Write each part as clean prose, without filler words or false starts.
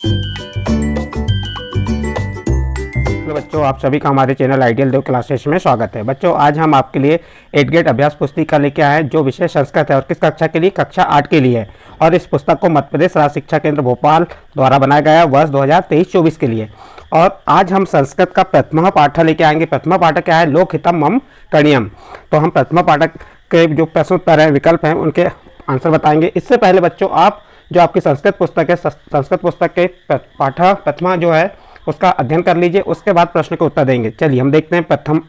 तो बच्चों, आप सभी का हमारे चैनल आइडियल देव क्लासेस में स्वागत है। बच्चों, आज हम आपके लिए 8th ग्रेड अभ्यास पुस्तिका लेके आए हैं, जो विषय संस्कृत है और किस कक्षा के लिए, कक्षा 8 के लिए है। और इस पुस्तक को मध्य प्रदेश राज्य शिक्षा केंद्र भोपाल द्वारा बनाया गया है वर्ष 2023-24 के लिए। और आज हम संस्कृत का प्रथम पाठ लेके आएंगे। प्रथम पाठ क्या है? लोकहितम मम करणीयम। तो हम प्रथम पाठ के जो प्रश्न उत्तर हैं, विकल्प हैं, उनके आंसर बताएंगे। इससे पहले बच्चों, आप जो आपकी संस्कृत पुस्तक है, संस्कृत पुस्तक के पाठ प्रथमा जो है उसका अध्ययन कर लीजिए, उसके बाद प्रश्न के उत्तर देंगे। चलिए हम देखते हैं प्रथम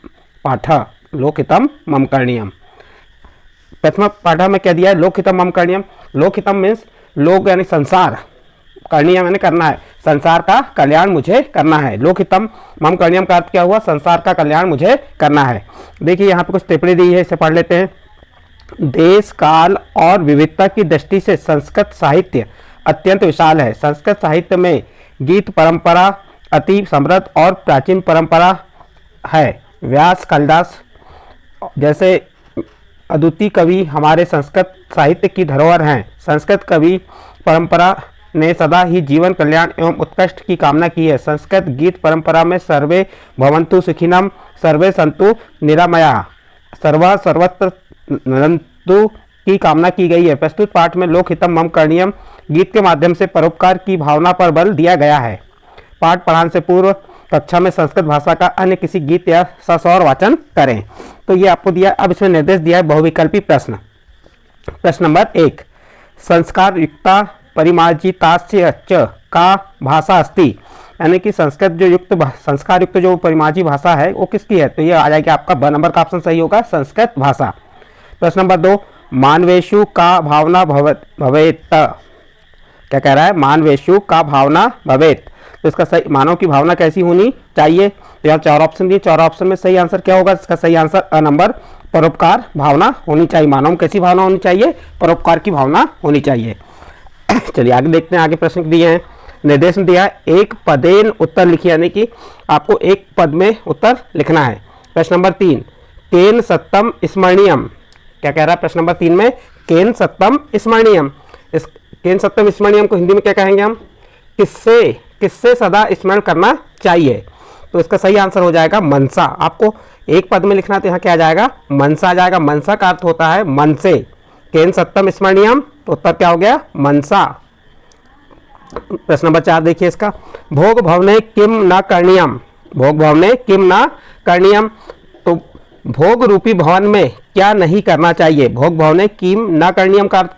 पाठ लोकहितम मम करणीयम। प्रथम पाठ में क्या दिया है? लोकहितम मम करणीयम। लोकहितम मीन्स लोक यानी संसार, करणीयम यानी करना है, संसार का कल्याण मुझे करना है। लोकहितम मम करणीयम का अर्थ क्या हुआ? संसार का कल्याण मुझे करना है। देखिए यहाँ पे कुछ टिप्पणी दी है, इसे पढ़ लेते हैं। देश, काल और विविधता की दृष्टि से संस्कृत साहित्य अत्यंत विशाल है। संस्कृत साहित्य में गीत परंपरा अति समृद्ध और प्राचीन परंपरा है। व्यास, कालिदास जैसे अद्वितीय कवि हमारे संस्कृत साहित्य की धरोहर हैं। संस्कृत कवि परंपरा ने सदा ही जीवन कल्याण एवं उत्कृष्ट की कामना की है। संस्कृत गीत परंपरा में सर्वे भवन्तु सुखिनम, सर्वे सन्तु निरामया, सर्वत्र नरन्तु की कामना की गई है। प्रस्तुत पाठ में लोकहितम मम करणीयम गीत के माध्यम से परोपकार की भावना पर बल दिया गया है। पाठ पढ़ाने से पूर्व कक्षा में संस्कृत भाषा का अन्य किसी गीत या सस्वर वाचन करें। तो ये आपको दिया। अब इसमें निर्देश दिया है बहुविकल्पी प्रश्न। प्रश्न नंबर 1, संस्कार युक्ता परिमार्जितास्य च का भाषा अस्ति, यानी कि संस्कृत जो युक्त संस्कार युक्त जो परिमार्जी भाषा है वो किसकी है? तो ये आ जाएगा आपका ब नंबर का ऑप्शन सही होगा, संस्कृत भाषा। प्रश्न नंबर 2, मानवेषु का भावना भवेत, क्या कह रहा है? मानवेषु का भावना भवेत। तो इसका सही, मानव की भावना कैसी होनी चाहिए? तो यहाँ 4 ऑप्शन दिए, 4 ऑप्शन में सही आंसर क्या होगा? इसका सही आंसर अ नंबर, परोपकार भावना होनी चाहिए। मानव में कैसी भावना होनी चाहिए? परोपकार की भावना होनी चाहिए। चलिए आगे देखते हैं। आगे प्रश्न दिए हैं, निर्देश दिया है, एक पदेन उत्तर लिखिए, यानी कि आपको एक पद में उत्तर लिखना है। प्रश्न नंबर 3, केन सत्यम स्मरणीयम, क्या कह रहा है? प्रश्न नंबर 3 में केन सत्यम स्मरणीयम। इस केन सत्यम स्मरणीयम को हिंदी में क्या कहेंगे हम? किससे सदा स्मरण करना चाहिए? तो इसका सही आंसर हो जाएगा मनसा। आपको एक पद में लिखना, तो यहाँ क्या आ जाएगा? मनसा आ जाएगा। मनसा का अर्थ होता है मन से। केन सत्यम स्मरणीयम, तो उत्तर क्या हो गया? मनसा। प्रश्न नंबर 4 देखिए इसका, भोग भवने किम न करणीयम, भोग भवने किम न करणीयम। तो भोग रूपी भवन में क्या नहीं करना चाहिए? भोग भवने किम न करणीयम का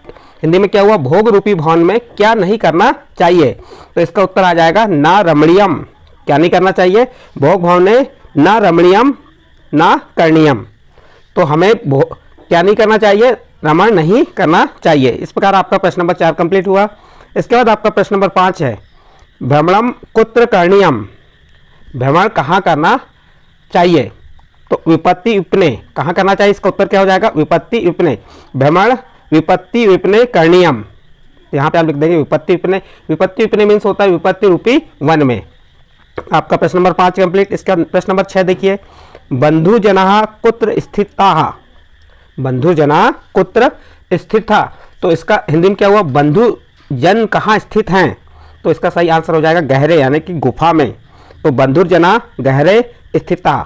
हिंदी में क्या हुआ? भोग रूपी भवन में क्या नहीं करना चाहिए? तो इसका उत्तर आ जाएगा न रमणीयम। क्या नहीं करना चाहिए? भोग भवने न रमणीयम न करणीयम। तो हमें क्या नहीं करना चाहिए? रमण नहीं करना चाहिए। इस प्रकार आपका प्रश्न नंबर 4 कंप्लीट हुआ। इसके बाद आपका प्रश्न नंबर 5 है, भ्रमणम कुत्र करणीयम, भ्रमण कहाँ करना चाहिए? तो विपत्ति विपने, कहाँ करना चाहिए? इसका उत्तर क्या हो जाएगा? विपत्ति विपने। भ्रमण विपत्ति विपने करणीयम। यहाँ पे आप लिख देंगे विपत्ति विपने। विपत्ति विपने मीन्स होता है विपत्ति रूपी वन में। आपका प्रश्न नंबर 5 कंप्लीट। इसका प्रश्न नंबर 6 देखिए, बंधुजना कुत्र स्थिताः, बंधुजना कुत्र स्थिता। तो इसका हिंदी में क्या हुआ? बंधु जन कहाँ स्थित हैं? तो इसका सही आंसर हो जाएगा गहरे, यानी कि गुफा में। तो बंधुजना गहरे स्थिता।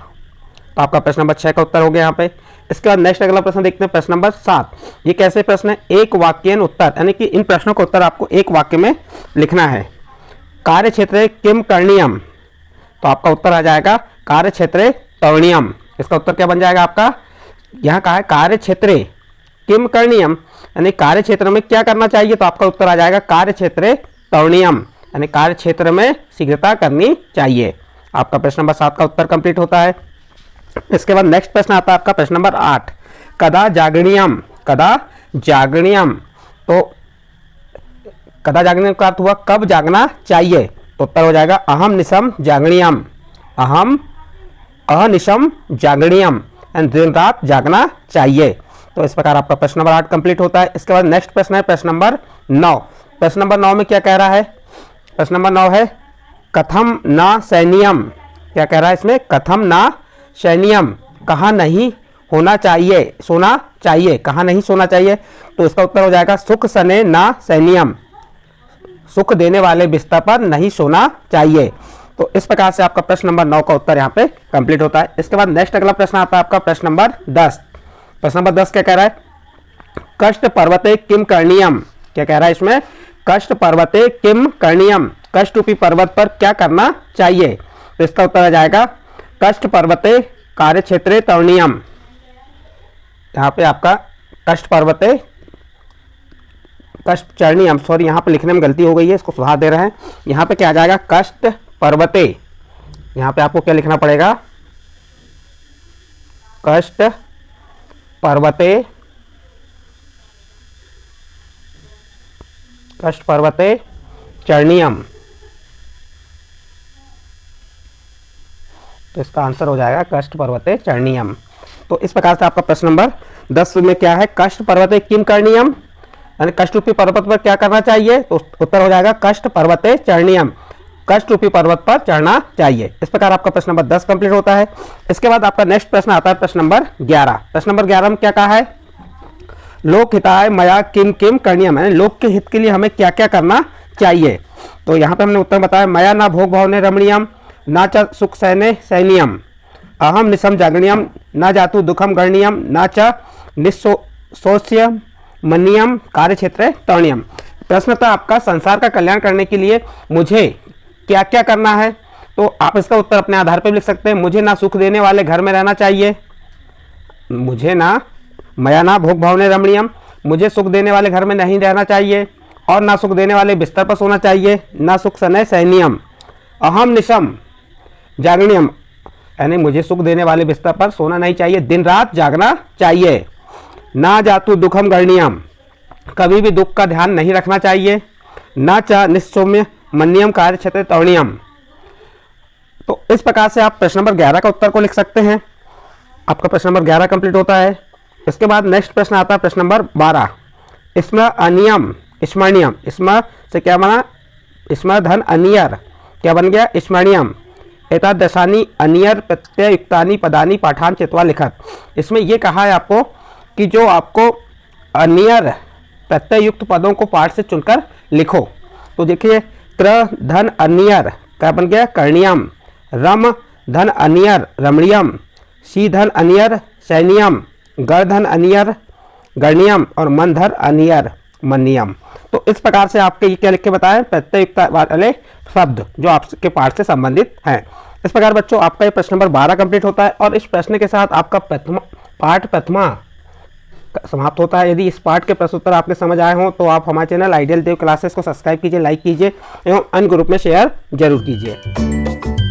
तो आपका प्रश्न नंबर 6 का उत्तर हो गया यहाँ पे। इसके बाद नेक्स्ट अगला प्रश्न देखते हैं, प्रश्न नंबर 7। ये कैसे प्रश्न है? एक वाक्यन उत्तर, यानी कि इन प्रश्नों का उत्तर आपको एक वाक्य में लिखना है। कार्य क्षेत्र किम करणीयम, तो आपका उत्तर आ जाएगा कार्य क्षेत्र तरणीयम। इसका उत्तर क्या बन जाएगा आपका? यहाँ कहा है कार्य क्षेत्र किम करणीयम, यानी कार्य क्षेत्र में क्या करना चाहिए? तो आपका उत्तर आ जाएगा कार्य क्षेत्र तरणीयम, यानी कार्य क्षेत्र में शीघ्रता करनी चाहिए। आपका प्रश्न नंबर 7 का उत्तर कंप्लीट होता है। इसके बाद नेक्स्ट प्रश्न आता है आपका प्रश्न नंबर 8, कदा जागरणीयम, कदा जागरणीयम। तो कदा जागरणीयम का अर्थ हुआ कब जागना चाहिए? तो उत्तर हो जाएगा अहम निशम जागरणीयम, अहम अनिशम जागरणीयम, दिन रात जागना चाहिए। तो इस प्रकार आपका प्रश्न नंबर 8 कंप्लीट होता है। इसके बाद नेक्स्ट प्रश्न है प्रश्न नंबर 9। प्रश्न नंबर 9 में क्या कह रहा है? प्रश्न नंबर 9 है कथम न सैनियम, क्या कह रहा है इसमें? कथम न सैनियम, कहाँ नहीं होना चाहिए, सोना चाहिए, कहाँ नहीं सोना चाहिए? तो इसका उत्तर हो जाएगा सुख सने न सैनियम, सुख देने वाले बिस्तर पर नहीं सोना चाहिए। तो इस प्रकार से आपका प्रश्न नंबर 9 का उत्तर यहाँ पे कंप्लीट होता है। इसके बाद नेक्स्ट अगला प्रश्न आता है आपका प्रश्न नंबर 10। प्रश्न नंबर 10 क्या कह रहा है? कष्ट पर्वते किम करणीयम। क्या कह रहा है इसमें? कष्ट पर्वते किम करणीयम, कष्ट रूपी पर्वत पर क्या करना चाहिए? तो इसका उत्तर आ जाएगा कष्ट पर्वते कार्य क्षेत्रे तरणीयम। यहाँ पे आपका कष्ट पर्वते कष्ट चरणीयम, सॉरी यहाँ पे लिखने में गलती हो गई है, इसको सुधार दे रहे हैं। यहाँ पे क्या आ जाएगा? कष्ट पर्वते। यहाँ पे आपको क्या लिखना पड़ेगा? कष्ट पर्वते, कष्ट पर्वते चरणीयम। तो इसका आंसर हो जाएगा कष्ट पर्वते चरणीयम। तो इस प्रकार से आपका प्रश्न नंबर 10 में क्या है? कष्ट पर्वते किम करणीयम, यानी कष्ट रूपी पर्वत पर क्या करना चाहिए? तो उत्तर हो जाएगा कष्ट पर्वते चरणीयम, कष्ट रूपी पर्वत पर चढ़ना चाहिए। इस प्रकार आपका प्रश्न नंबर 10 कंप्लीट होता है। इसके बाद आपका नेक्स्ट प्रश्न आता है प्रश्न नंबर 11। प्रश्न नंबर 11 में क्या कहा है? लोक हिताय मया किम किम करणीयम, यानी लोक के हित के लिए हमें क्या क्या करना चाहिए? तो यहाँ पे हमने उत्तर बताया, मया ना भोग भावने रमणीयम, ना च सुख सैने सैनियम, अहम निशम जागरणीयम, ना जातु दुखम गरणीयम, ना च निस्सोच्य मन्यम कार्य क्षेत्र तरणीयम। प्रश्न था आपका संसार का कल्याण करने के लिए मुझे क्या क्या करना है? तो आप इसका उत्तर अपने आधार पर लिख सकते हैं। मुझे ना सुख देने वाले घर में रहना चाहिए, मुझे ना मया ना भोग भावने रमणीयम, मुझे सुख देने वाले घर में नहीं रहना चाहिए, और ना सुख देने वाले बिस्तर पर सोना चाहिए, ना सुख सनय सैनियम, अहम निशम जागरणीयम, यानी मुझे सुख देने वाले बिस्तर पर सोना नहीं चाहिए, दिन रात जागना चाहिए, ना जातु दुखम गरणीयम, कभी भी दुख का ध्यान नहीं रखना चाहिए, ना च निस्सौम्य मन्यम कार्य क्षेत्र तरणीयम। तो इस प्रकार से आप प्रश्न नंबर 11 का उत्तर को लिख सकते हैं। आपका प्रश्न नंबर 11 कंप्लीट होता है। इसके बाद नेक्स्ट प्रश्न आता है प्रश्न नंबर 12। इसमें अनियम स्मरणीयम, इसमें से क्या बना? इसमें धन अनियर, क्या बन गया? स्मरणीयम। एतादशानी अनियर प्रत्ययुक्तानि पदानि पाठान चित्वा लिखत। इसमें यह कहा है आपको कि जो आपको अनियर प्रत्ययुक्त पदों को पाठ से चुनकर लिखो। तो देखिए, त्र धन अनियर क्या बन गया? करणीयम, रम धन अनियर रमणीयम, सी धन अनियर सैनियम, गर धन अनियर गरणीयम, और मन धन अनियर मन्यम। तो इस प्रकार से आपके ये क्या लिख के बताएं? प्रत्ययुक्त वाले शब्द जो आपके पाठ से संबंधित हैं। इस प्रकार बच्चों आपका ये प्रश्न नंबर 12 कंप्लीट होता है, और इस प्रश्न के साथ आपका पाठ प्रथमा समाप्त होता है। यदि इस पाठ के प्रश्न उत्तर आपके समझ आए हों तो आप हमारे चैनल आइडियल देव क्लासेस को सब्सक्राइब कीजिए, लाइक कीजिए एवं अन्य ग्रुप में शेयर जरूर कीजिए।